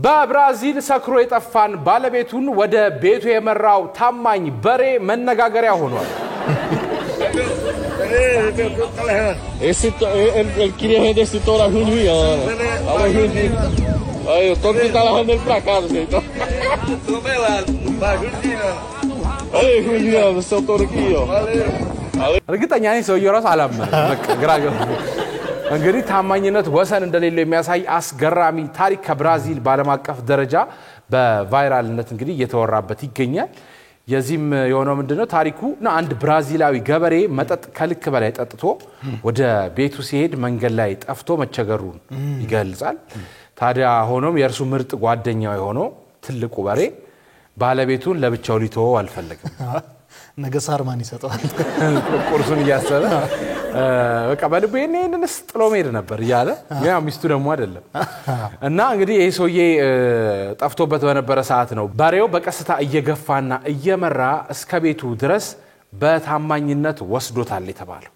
በብራዚል ሰክሮ የጠፋን ባለቤቱን ወደ ቤቱ የመራው ታማኝ በሬ መነጋገሪያ ሆኗል Ele queria render esse touro a Juliana. Alô, Juliana. Aí, eu tô tentando arrumar ele pra casa, gente. Tô melado, vai, Juliana. Aí, Juliana, seu touro aqui, ó. Valeu. እርግጠኛ ነኝ ሰውየው ራስ አላመነ በቃ ግራጋ እንግዲህ ታማኝነት ወሰን እንደሌለው የሚያሳይ አስገራሚ ታሪክ ከብራዚል ባለም አቀፍ ደረጃ በቫይራልነት እንግዲህ እየተወራበት ይገኛል የዚህም የሆነው ምንድነው ታሪኩና አንድ ብራዚላዊ ገበሬ መጠጥ ከልክ በላይ ጠጥቶ ወደ ቤቱ ሲሄድ መንገድ ላይ ጠፍቶ መቸገሩን ይገልጻል ታዲያ ሆኖም የእርሱ ምርጥ ጓደኛው የሆነው ትልቁ በሬ ባለቤቱን ለብቻው ሊተወው አልፈለገም ነገሳር ማን ይሰጣል ቁርሱን ያሰለ በቃ በልቡ የኔንስ ጥሎ መሄድ ነበር ይያለ ያ ሚስቱ ደግሞ አይደለም እና እንግዲህ ይሄ ሰውዬ ጠፍቶበት በነበረ ሰዓት ነው ባሬው በቀስታ እየገፋና እየመራ እስከ ቤቱ ድረስ በታማኝነት ወስዶታል የተባለው